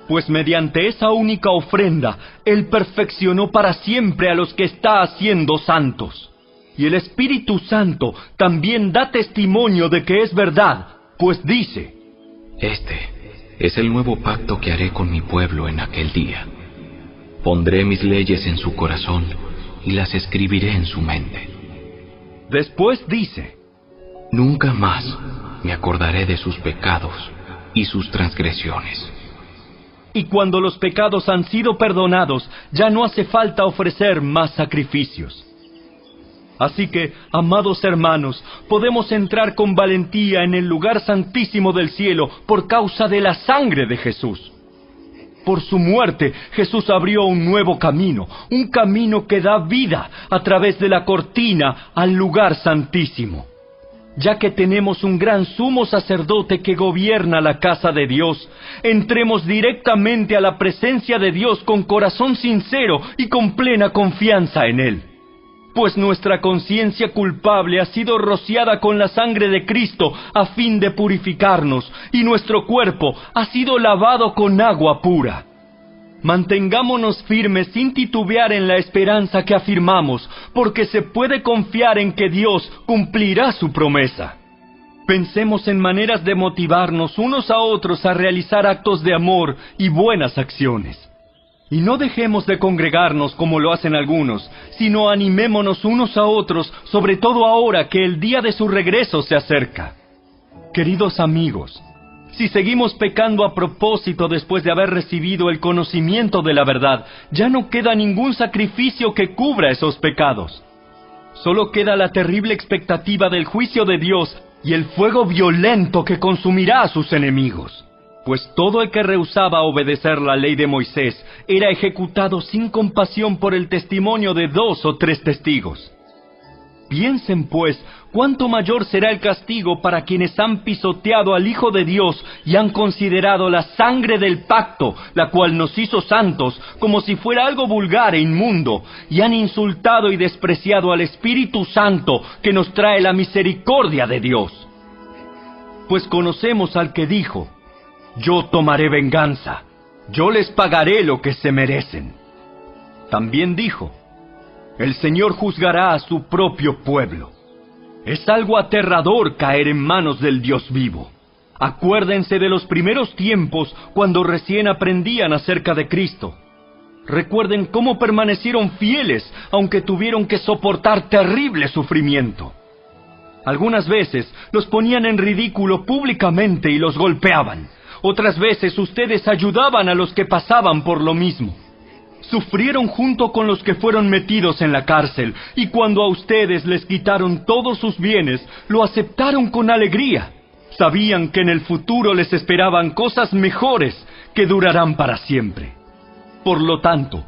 Pues mediante esa única ofrenda, Él perfeccionó para siempre a los que está haciendo santos. Y el Espíritu Santo también da testimonio de que es verdad, pues dice: Este es el nuevo pacto que haré con mi pueblo en aquel día. Pondré mis leyes en su corazón y las escribiré en su mente. Después dice: Nunca más me acordaré de sus pecados y sus transgresiones. Y cuando los pecados han sido perdonados, ya no hace falta ofrecer más sacrificios. Así que, amados hermanos, podemos entrar con valentía en el lugar santísimo del cielo por causa de la sangre de Jesús. Por su muerte, Jesús abrió un nuevo camino, un camino que da vida a través de la cortina al lugar santísimo. Ya que tenemos un gran sumo sacerdote que gobierna la casa de Dios, entremos directamente a la presencia de Dios con corazón sincero y con plena confianza en Él. Pues nuestra conciencia culpable ha sido rociada con la sangre de Cristo a fin de purificarnos, y nuestro cuerpo ha sido lavado con agua pura. Mantengámonos firmes sin titubear en la esperanza que afirmamos, porque se puede confiar en que Dios cumplirá su promesa. Pensemos en maneras de motivarnos unos a otros a realizar actos de amor y buenas acciones. Y no dejemos de congregarnos como lo hacen algunos, sino animémonos unos a otros, sobre todo ahora que el día de su regreso se acerca. Queridos amigos, si seguimos pecando a propósito después de haber recibido el conocimiento de la verdad, ya no queda ningún sacrificio que cubra esos pecados. Solo queda la terrible expectativa del juicio de Dios y el fuego violento que consumirá a sus enemigos. Pues todo el que rehusaba obedecer la ley de Moisés era ejecutado sin compasión por el testimonio de 2 o 3 testigos. Piensen, pues, cuánto mayor será el castigo para quienes han pisoteado al Hijo de Dios y han considerado la sangre del pacto, la cual nos hizo santos, como si fuera algo vulgar e inmundo, y han insultado y despreciado al Espíritu Santo que nos trae la misericordia de Dios. Pues conocemos al que dijo: Yo tomaré venganza, yo les pagaré lo que se merecen. También dijo: El Señor juzgará a su propio pueblo. Es algo aterrador caer en manos del Dios vivo. Acuérdense de los primeros tiempos cuando recién aprendían acerca de Cristo. Recuerden cómo permanecieron fieles, aunque tuvieron que soportar terrible sufrimiento. Algunas veces los ponían en ridículo públicamente y los golpeaban. Otras veces ustedes ayudaban a los que pasaban por lo mismo. sufrieron junto con los que fueron metidos en la cárcel, y cuando a ustedes les quitaron todos sus bienes, lo aceptaron con alegría. Sabían que en el futuro les esperaban cosas mejores que durarán para siempre. Por lo tanto,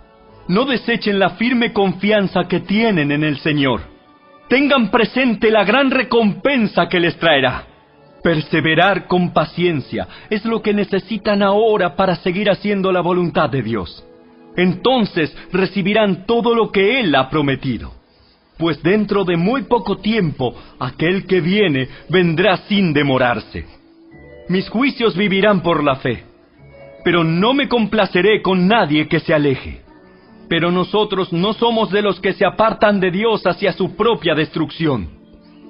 no desechen la firme confianza que tienen en el Señor. Tengan presente la gran recompensa que les traerá. Perseverar con paciencia es lo que necesitan ahora para seguir haciendo la voluntad de Dios. Entonces recibirán todo lo que Él ha prometido. Pues dentro de muy poco tiempo, aquel que viene vendrá sin demorarse. Mis juicios vivirán por la fe, pero no me complaceré con nadie que se aleje. Pero nosotros no somos de los que se apartan de Dios hacia su propia destrucción.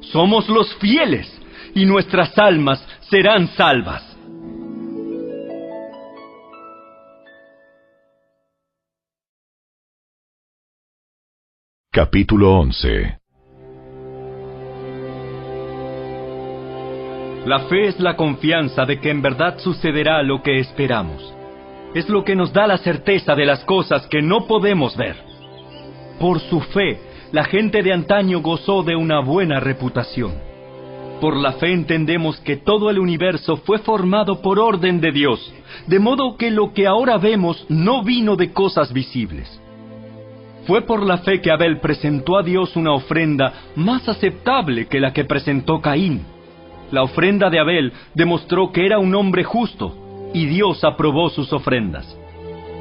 Somos los fieles, y nuestras almas serán salvas. Capítulo 11. La fe es la confianza de que en verdad sucederá lo que esperamos. Es lo que nos da la certeza de las cosas que no podemos ver. Por su fe, la gente de antaño gozó de una buena reputación. Por la fe entendemos que todo el universo fue formado por orden de Dios, de modo que lo que ahora vemos no vino de cosas visibles. Fue por la fe que Abel presentó a Dios una ofrenda más aceptable que la que presentó Caín. La ofrenda de Abel demostró que era un hombre justo, y Dios aprobó sus ofrendas.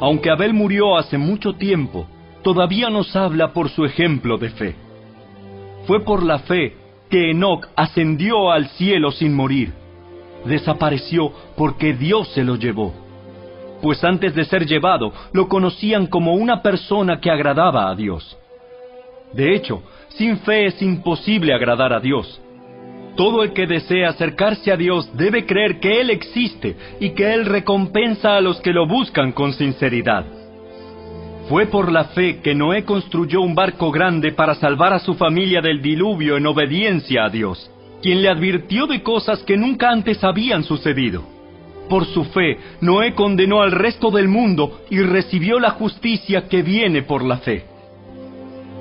Aunque Abel murió hace mucho tiempo, todavía nos habla por su ejemplo de fe. Fue por la fe que Enoc ascendió al cielo sin morir. Desapareció porque Dios se lo llevó. Pues antes de ser llevado, lo conocían como una persona que agradaba a Dios. De hecho, sin fe es imposible agradar a Dios. Todo el que desea acercarse a Dios debe creer que Él existe y que Él recompensa a los que lo buscan con sinceridad. Fue por la fe que Noé construyó un barco grande para salvar a su familia del diluvio en obediencia a Dios, quien le advirtió de cosas que nunca antes habían sucedido. Por su fe, Noé condenó al resto del mundo y recibió la justicia que viene por la fe.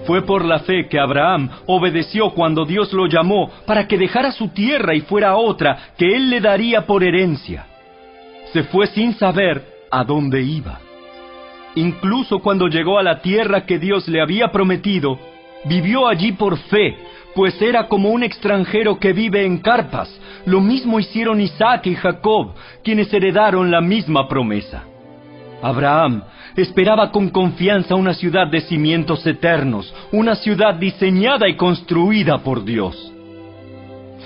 Fue por la fe que Abraham obedeció cuando Dios lo llamó para que dejara su tierra y fuera a otra que él le daría por herencia. Se fue sin saber a dónde iba. Incluso cuando llegó a la tierra que Dios le había prometido, vivió allí por fe, pues era como un extranjero que vive en carpas. Lo mismo hicieron Isaac y Jacob, quienes heredaron la misma promesa. Abraham esperaba con confianza una ciudad de cimientos eternos, una ciudad diseñada y construida por Dios.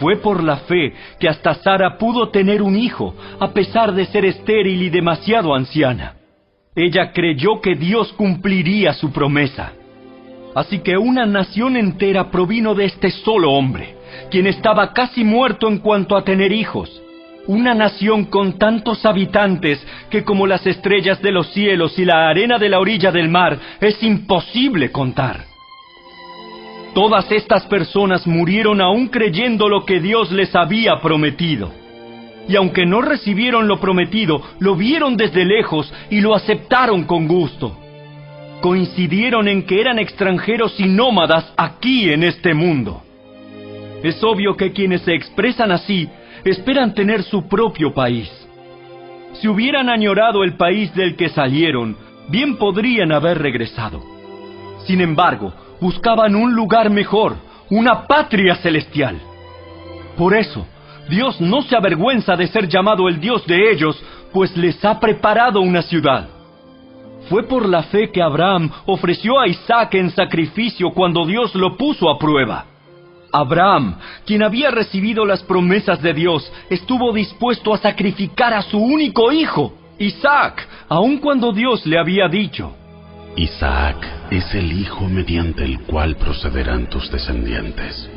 Fue por la fe que hasta Sara pudo tener un hijo, a pesar de ser estéril y demasiado anciana. Ella creyó que Dios cumpliría su promesa. Así que una nación entera provino de este solo hombre, quien estaba casi muerto en cuanto a tener hijos. Una nación con tantos habitantes que como las estrellas de los cielos y la arena de la orilla del mar es imposible contar. Todas estas personas murieron aún creyendo lo que Dios les había prometido. Y aunque no recibieron lo prometido, lo vieron desde lejos y lo aceptaron con gusto. Coincidieron en que eran extranjeros y nómadas aquí en este mundo. Es obvio que quienes se expresan así esperan tener su propio país. Si hubieran añorado el país del que salieron, bien podrían haber regresado. Sin embargo, buscaban un lugar mejor, una patria celestial. Por eso, Dios no se avergüenza de ser llamado el Dios de ellos, pues les ha preparado una ciudad. Fue por la fe que Abraham ofreció a Isaac en sacrificio cuando Dios lo puso a prueba. Abraham, quien había recibido las promesas de Dios, estuvo dispuesto a sacrificar a su único hijo, Isaac, aun cuando Dios le había dicho: Isaac es el hijo mediante el cual procederán tus descendientes.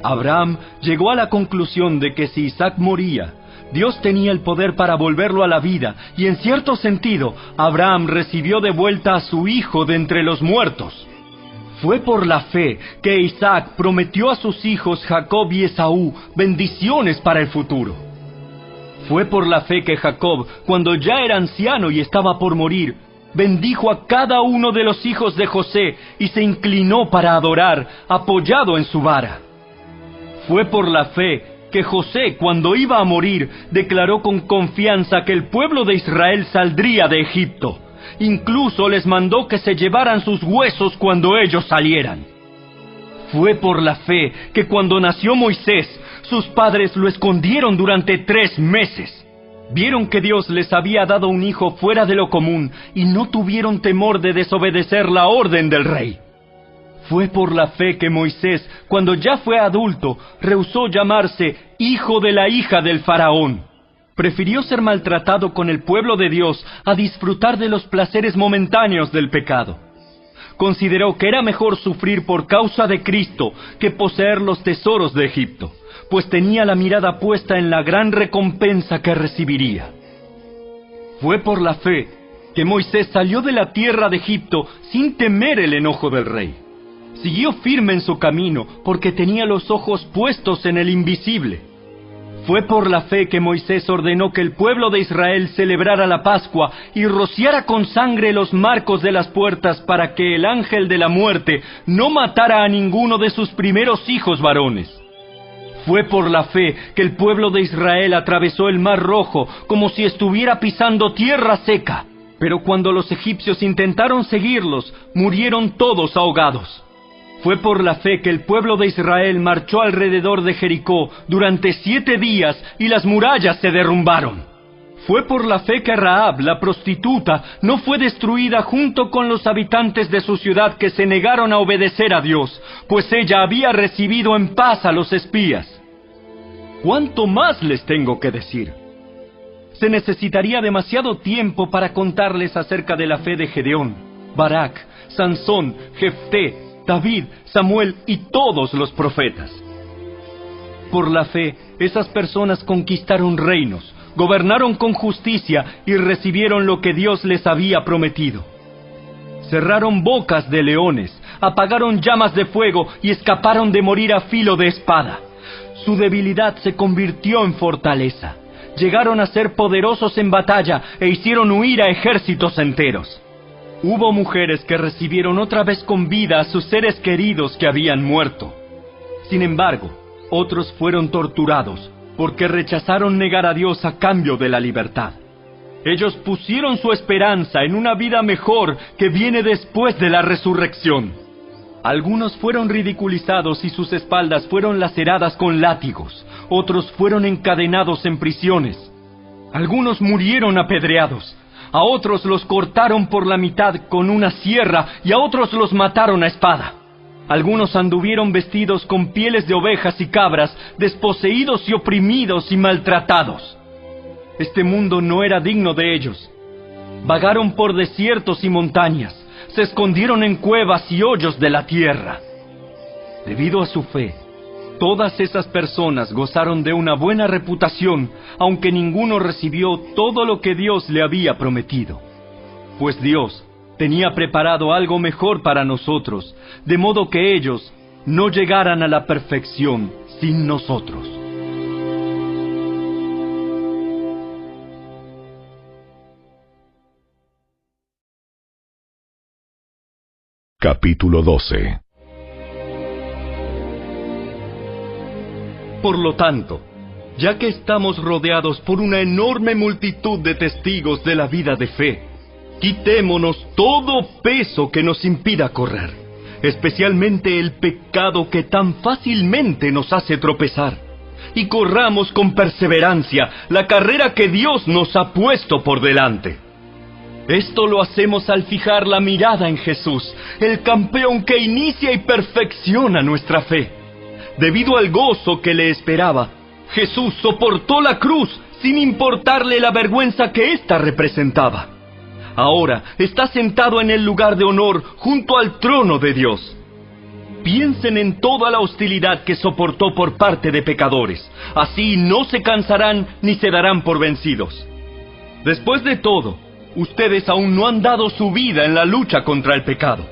Abraham llegó a la conclusión de que si Isaac moría, Dios tenía el poder para volverlo a la vida, y en cierto sentido, Abraham recibió de vuelta a su hijo de entre los muertos. Fue por la fe que Isaac prometió a sus hijos Jacob y Esaú bendiciones para el futuro. Fue por la fe que Jacob, cuando ya era anciano y estaba por morir, bendijo a cada uno de los hijos de José y se inclinó para adorar, apoyado en su vara. Fue por la fe que José, cuando iba a morir, declaró con confianza que el pueblo de Israel saldría de Egipto. Incluso les mandó que se llevaran sus huesos cuando ellos salieran. Fue por la fe que cuando nació Moisés, sus padres lo escondieron durante 3 meses. Vieron que Dios les había dado un hijo fuera de lo común y no tuvieron temor de desobedecer la orden del rey. Fue por la fe que Moisés, cuando ya fue adulto, rehusó llamarse hijo de la hija del faraón. Prefirió ser maltratado con el pueblo de Dios a disfrutar de los placeres momentáneos del pecado. Consideró que era mejor sufrir por causa de Cristo que poseer los tesoros de Egipto, pues tenía la mirada puesta en la gran recompensa que recibiría. Fue por la fe que Moisés salió de la tierra de Egipto sin temer el enojo del rey. Siguió firme en su camino porque tenía los ojos puestos en el invisible. Fue por la fe que Moisés ordenó que el pueblo de Israel celebrara la Pascua y rociara con sangre los marcos de las puertas para que el ángel de la muerte no matara a ninguno de sus primeros hijos varones. Fue por la fe que el pueblo de Israel atravesó el Mar Rojo como si estuviera pisando tierra seca. Pero cuando los egipcios intentaron seguirlos, murieron todos ahogados. Fue por la fe que el pueblo de Israel marchó alrededor de Jericó durante 7 días y las murallas se derrumbaron. Fue por la fe que Rahab, la prostituta, no fue destruida junto con los habitantes de su ciudad que se negaron a obedecer a Dios, pues ella había recibido en paz a los espías. ¿Cuánto más les tengo que decir? Se necesitaría demasiado tiempo para contarles acerca de la fe de Gedeón, Barak, Sansón, Jefté, David, Samuel y todos los profetas. Por la fe, esas personas conquistaron reinos, gobernaron con justicia y recibieron lo que Dios les había prometido. Cerraron bocas de leones, apagaron llamas de fuego y escaparon de morir a filo de espada. Su debilidad se convirtió en fortaleza. Llegaron a ser poderosos en batalla e hicieron huir a ejércitos enteros. Hubo mujeres que recibieron otra vez con vida a sus seres queridos que habían muerto. Sin embargo, otros fueron torturados porque rechazaron negar a Dios a cambio de la libertad. Ellos pusieron su esperanza en una vida mejor que viene después de la resurrección. Algunos fueron ridiculizados y sus espaldas fueron laceradas con látigos. Otros fueron encadenados en prisiones. Algunos murieron apedreados. A otros los cortaron por la mitad con una sierra y a otros los mataron a espada. Algunos anduvieron vestidos con pieles de ovejas y cabras, desposeídos y oprimidos y maltratados. Este mundo no era digno de ellos. Vagaron por desiertos y montañas, se escondieron en cuevas y hoyos de la tierra. Debido a su fe, todas esas personas gozaron de una buena reputación, aunque ninguno recibió todo lo que Dios le había prometido. Pues Dios tenía preparado algo mejor para nosotros, de modo que ellos no llegaran a la perfección sin nosotros. Capítulo 12. Por lo tanto, ya que estamos rodeados por una enorme multitud de testigos de la vida de fe, quitémonos todo peso que nos impida correr, especialmente el pecado que tan fácilmente nos hace tropezar, y corramos con perseverancia la carrera que Dios nos ha puesto por delante. Esto lo hacemos al fijar la mirada en Jesús, el campeón que inicia y perfecciona nuestra fe. Debido al gozo que le esperaba, Jesús soportó la cruz sin importarle la vergüenza que ésta representaba. Ahora está sentado en el lugar de honor junto al trono de Dios. Piensen en toda la hostilidad que soportó por parte de pecadores. Así no se cansarán ni se darán por vencidos. Después de todo, ustedes aún no han dado su vida en la lucha contra el pecado.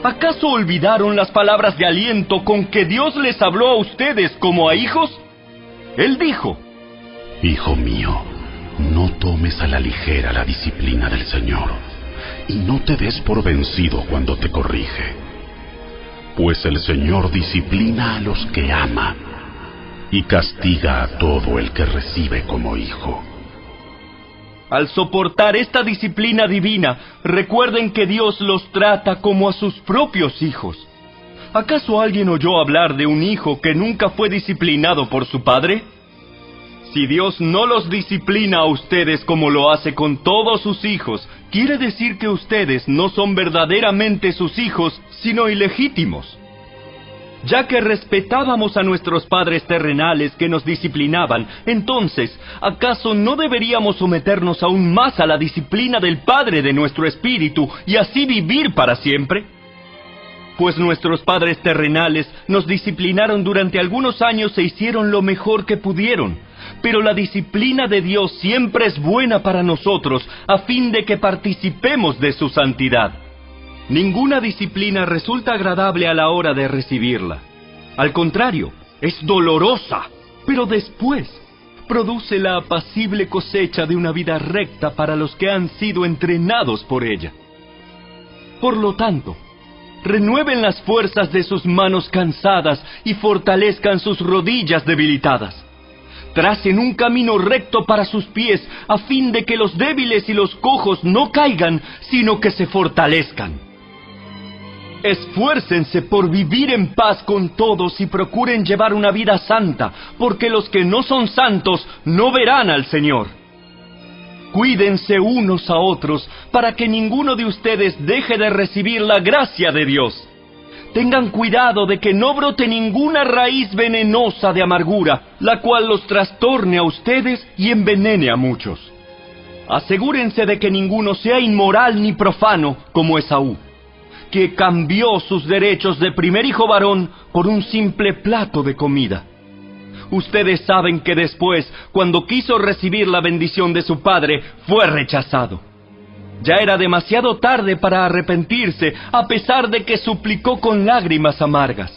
¿Acaso olvidaron las palabras de aliento con que Dios les habló a ustedes como a hijos? Él dijo: Hijo mío, no tomes a la ligera la disciplina del Señor, y no te des por vencido cuando te corrige. Pues el Señor disciplina a los que ama y castiga a todo el que recibe como hijo. Al soportar esta disciplina divina, recuerden que Dios los trata como a sus propios hijos. ¿Acaso alguien oyó hablar de un hijo que nunca fue disciplinado por su padre? Si Dios no los disciplina a ustedes como lo hace con todos sus hijos, quiere decir que ustedes no son verdaderamente sus hijos, sino ilegítimos. Ya que respetábamos a nuestros padres terrenales que nos disciplinaban, entonces, ¿acaso no deberíamos someternos aún más a la disciplina del Padre de nuestro espíritu y así vivir para siempre? Pues nuestros padres terrenales nos disciplinaron durante algunos años e hicieron lo mejor que pudieron, pero la disciplina de Dios siempre es buena para nosotros, a fin de que participemos de su santidad. Ninguna disciplina resulta agradable a la hora de recibirla. Al contrario, es dolorosa, pero después produce la apacible cosecha de una vida recta para los que han sido entrenados por ella. Por lo tanto, renueven las fuerzas de sus manos cansadas y fortalezcan sus rodillas debilitadas. Tracen un camino recto para sus pies, a fin de que los débiles y los cojos no caigan, sino que se fortalezcan. Esfuércense por vivir en paz con todos y procuren llevar una vida santa, porque los que no son santos no verán al Señor. Cuídense unos a otros para que ninguno de ustedes deje de recibir la gracia de Dios. Tengan cuidado de que no brote ninguna raíz venenosa de amargura, la cual los trastorne a ustedes y envenene a muchos. Asegúrense de que ninguno sea inmoral ni profano como Esaú, que cambió sus derechos de primer hijo varón por un simple plato de comida. Ustedes saben que después, cuando quiso recibir la bendición de su padre, fue rechazado. Ya era demasiado tarde para arrepentirse, a pesar de que suplicó con lágrimas amargas.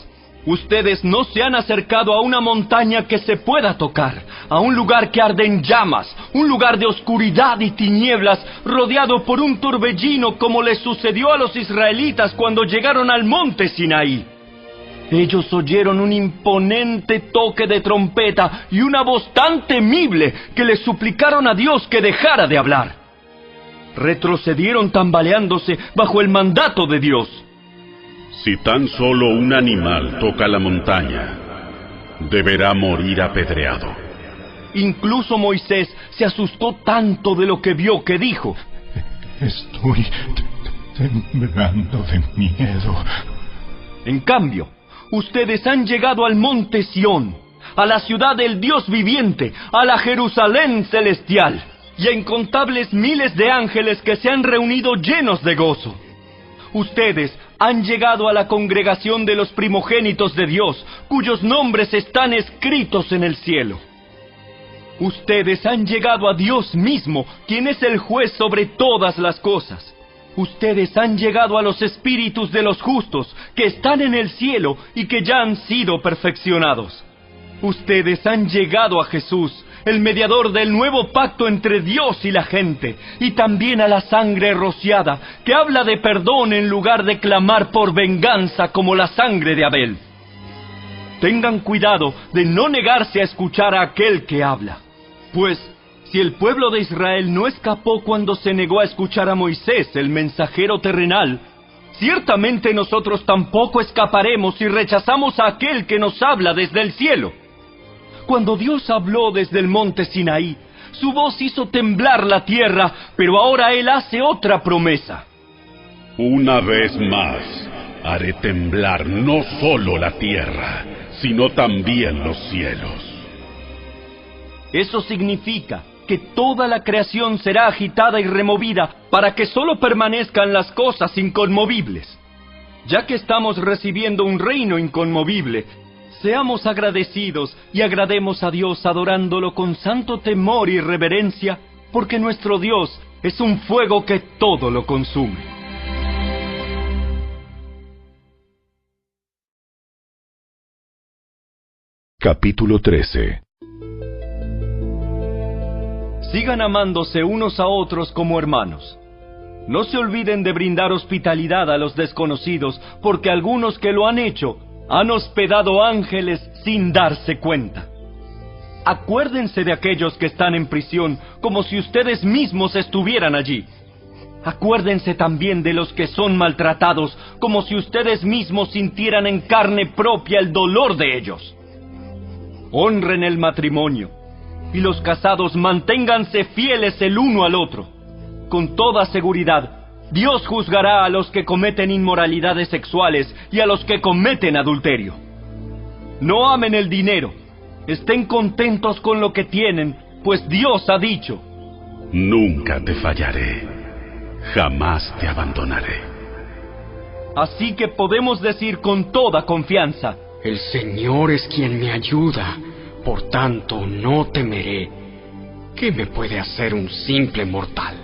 Ustedes no se han acercado a una montaña que se pueda tocar, a un lugar que arde en llamas, un lugar de oscuridad y tinieblas, rodeado por un torbellino como les sucedió a los israelitas cuando llegaron al monte Sinaí. Ellos oyeron un imponente toque de trompeta y una voz tan temible que les suplicaron a Dios que dejara de hablar. Retrocedieron tambaleándose bajo el mandato de Dios. Si tan solo un animal toca la montaña, deberá morir apedreado. Incluso Moisés se asustó tanto de lo que vio que dijo: Estoy temblando de miedo. En cambio, ustedes han llegado al monte Sión, a la ciudad del Dios viviente, a la Jerusalén celestial, y a incontables miles de ángeles que se han reunido llenos de gozo. Ustedes han llegado a la congregación de los primogénitos de Dios, cuyos nombres están escritos en el cielo. Ustedes han llegado a Dios mismo, quien es el juez sobre todas las cosas. Ustedes han llegado a los espíritus de los justos, que están en el cielo y que ya han sido perfeccionados. Ustedes han llegado a Jesús, el mediador del nuevo pacto entre Dios y la gente, y también a la sangre rociada, que habla de perdón en lugar de clamar por venganza como la sangre de Abel. Tengan cuidado de no negarse a escuchar a aquel que habla, pues si el pueblo de Israel no escapó cuando se negó a escuchar a Moisés, el mensajero terrenal, ciertamente nosotros tampoco escaparemos si rechazamos a aquel que nos habla desde el cielo. Cuando Dios habló desde el monte Sinaí, su voz hizo temblar la tierra, pero ahora Él hace otra promesa. Una vez más, haré temblar no solo la tierra, sino también los cielos. Eso significa que toda la creación será agitada y removida para que solo permanezcan las cosas inconmovibles. Ya que estamos recibiendo un reino inconmovible, seamos agradecidos y agrademos a Dios adorándolo con santo temor y reverencia, porque nuestro Dios es un fuego que todo lo consume. Capítulo 13. Sigan amándose unos a otros como hermanos. No se olviden de brindar hospitalidad a los desconocidos, porque algunos que lo han hecho han hospedado ángeles sin darse cuenta. Acuérdense de aquellos que están en prisión, como si ustedes mismos estuvieran allí. Acuérdense también de los que son maltratados, como si ustedes mismos sintieran en carne propia el dolor de ellos. Honren el matrimonio, y los casados manténganse fieles el uno al otro. Con toda seguridad, Dios juzgará a los que cometen inmoralidades sexuales y a los que cometen adulterio. No amen el dinero, estén contentos con lo que tienen, pues Dios ha dicho: nunca te fallaré, jamás te abandonaré. Así que podemos decir con toda confianza: el Señor es quien me ayuda, por tanto no temeré. ¿Qué me puede hacer un simple mortal?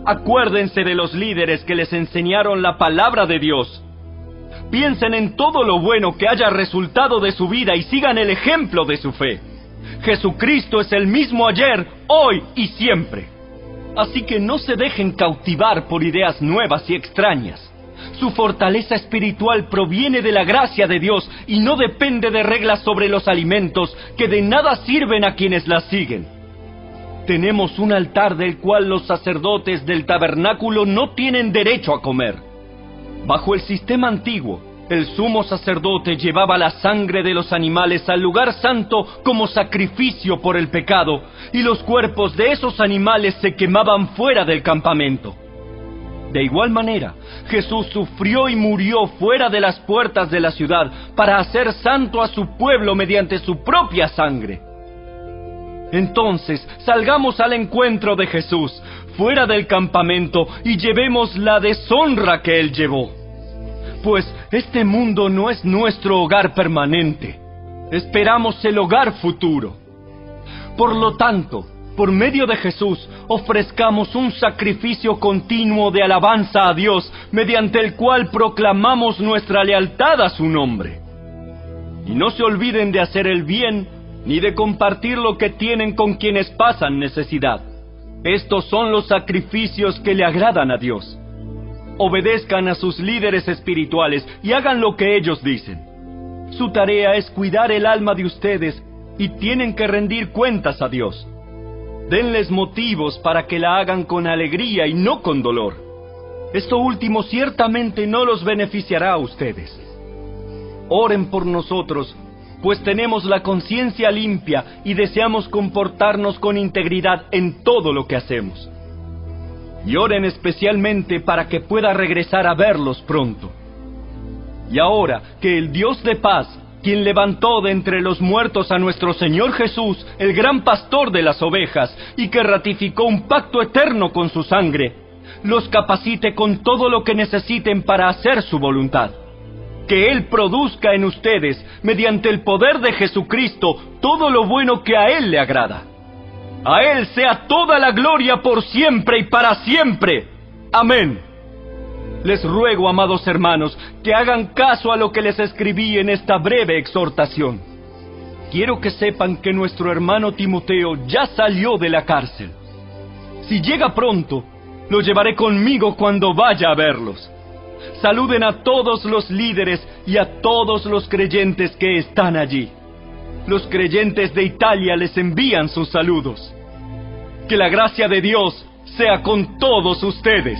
Acuérdense de los líderes que les enseñaron la palabra de Dios. Piensen en todo lo bueno que haya resultado de su vida y sigan el ejemplo de su fe. Jesucristo es el mismo ayer, hoy y siempre. Así que no se dejen cautivar por ideas nuevas y extrañas. Su fortaleza espiritual proviene de la gracia de Dios y no depende de reglas sobre los alimentos que de nada sirven a quienes las siguen. Tenemos un altar del cual los sacerdotes del tabernáculo no tienen derecho a comer. Bajo el sistema antiguo, el sumo sacerdote llevaba la sangre de los animales al lugar santo como sacrificio por el pecado, y los cuerpos de esos animales se quemaban fuera del campamento. De igual manera, Jesús sufrió y murió fuera de las puertas de la ciudad para hacer santo a su pueblo mediante su propia sangre. Entonces, salgamos al encuentro de Jesús, fuera del campamento, y llevemos la deshonra que Él llevó. Pues este mundo no es nuestro hogar permanente. Esperamos el hogar futuro. Por lo tanto, por medio de Jesús, ofrezcamos un sacrificio continuo de alabanza a Dios, mediante el cual proclamamos nuestra lealtad a su nombre. Y no se olviden de hacer el bien, ni de compartir lo que tienen con quienes pasan necesidad. Estos son los sacrificios que le agradan a Dios. Obedezcan a sus líderes espirituales y hagan lo que ellos dicen. Su tarea es cuidar el alma de ustedes y tienen que rendir cuentas a Dios. Denles motivos para que la hagan con alegría y no con dolor. Esto último ciertamente no los beneficiará a ustedes. Oren por nosotros, pues tenemos la conciencia limpia y deseamos comportarnos con integridad en todo lo que hacemos. Y oren especialmente para que pueda regresar a verlos pronto. Y ahora que el Dios de paz, quien levantó de entre los muertos a nuestro Señor Jesús, el gran pastor de las ovejas, y que ratificó un pacto eterno con su sangre, los capacite con todo lo que necesiten para hacer su voluntad. Que Él produzca en ustedes, mediante el poder de Jesucristo, todo lo bueno que a Él le agrada. A Él sea toda la gloria por siempre y para siempre. Amén. Les ruego, amados hermanos, que hagan caso a lo que les escribí en esta breve exhortación. Quiero que sepan que nuestro hermano Timoteo ya salió de la cárcel. Si llega pronto, lo llevaré conmigo cuando vaya a verlos. Saluden a todos los líderes y a todos los creyentes que están allí. Los creyentes de Italia les envían sus saludos. Que la gracia de Dios sea con todos ustedes.